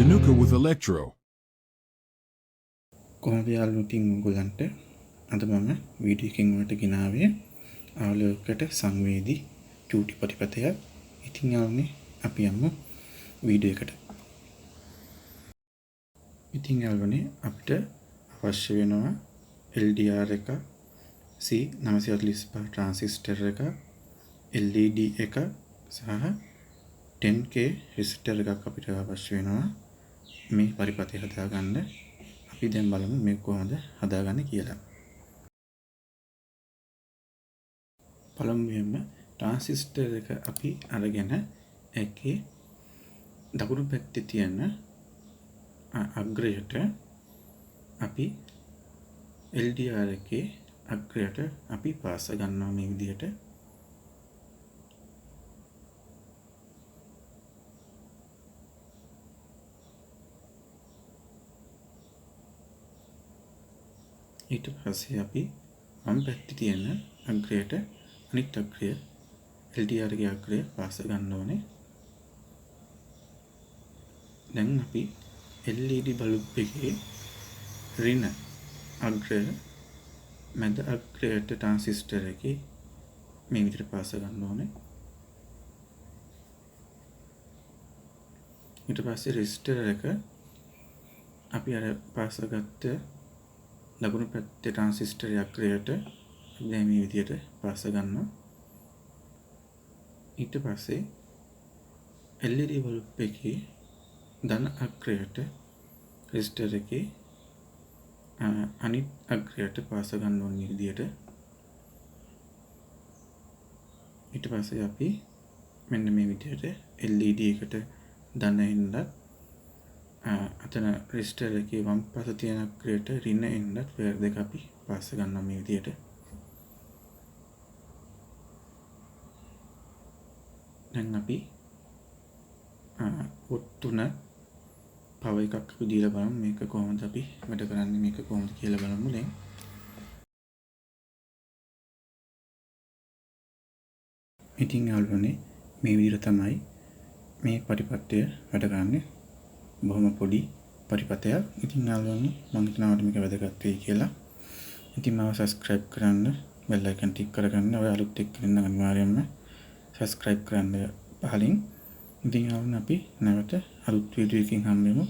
Dinuka with Electro. කොහොමද යාළුවෝ ඉතින් ඔයගොල්ලන්ට අද මම වීඩියෝ එකකින් වලට ගෙනාවේ ආලෝකයට සංවේදී චූටි ප්‍රතිපතයක්. ඉතින් යාළුවනේ අපි යමු වීඩියෝ එකට. ඉතින් යාළුවනේ අපිට අවශ්‍ය වෙනවා LDR එක, C945 ට්‍රාන්සිස්ටර් එක, LED එක සහ 10K රෙසිස්ටර් එකක් අපිට අවශ්‍ය වෙනවා මේ පරිපතය හදාගන්න. අපි දැන් බලමු මේක කොහොමද හදාගන්නේ කියලා. පළමුවෙන්ම ට්‍රාන්සිස්ටර් එක අපි අරගෙන ඒකේ දකුණු පැත්තේ තියෙන අග්‍රයට අපි LDR එකේ අග්‍රයට අපි පාස ගන්නවා මේ විදිහට. ඊට පස්සේ අපි වම් පැත්තේ තියෙන අග්‍රයට අනිත් අග්‍රය LDR එකේ අග්‍රය පාස ගන්න ඕනේ. දැන් අපි LED බල්බ් එකේ ඍණ අග්‍රය මැද අග්‍රයට ට්‍රාන්සිස්ටර් එකේ මේ විදිහට පාස ගන්න ඕනේ. ඊට පස්සේ රෙසිස්ටර් එක අපි අර පාස ගත්ත ලකුණු පැත්තේ ට්‍රාන්සිස්ටර් අග්‍රයට දැන් මේ විදිහට පාස ගන්නවා. ඊට පස්සේ LED බල්බ් එකේ ධන අග්‍රයට රෙසිස්ටර් එකේ අනිත් අග්‍රයට පාස ගන්න ඕන මේ විදිහට. ඊට පස්සේ අපි මෙන්න මේ විදිහට LED එකට ධන එන්නත් අතන රෙසිස්ටර් එකේ වම් පස තියෙන අග්‍රයට ඍණ එන්නත් වයර් දෙක අපි පාස ගන්නවා මේ විදිහට. දැන් අපි පොට් 3 පවර් එකක් අපි දීලා බලමු මේක කොහොමද අපි වැඩ කරන්නේ මේක කොහොමද කියලා බලමු දැන්. ඉතින් යාළුවනේ මේ විදිහට තමයි මේ පරිපත්‍ය වැඩ කරන්නේ. බොහොම පොඩි පරිපතයක්. ඉතින් යාළුවනේ මම හිතනවා මේක වැදගත් වෙයි කියලා. ඉතින් මාව subscribe කරන්න, bell icon ටික් කරගන්න. ඔය අලුත් එක්ක ඉන්න අනිවාර්යයෙන්ම subscribe කරන්න පහලින්. ඉතින් යාළුවනේ අපි නැවත අලුත් වීඩියෝ එකකින් හම්බ වෙමු.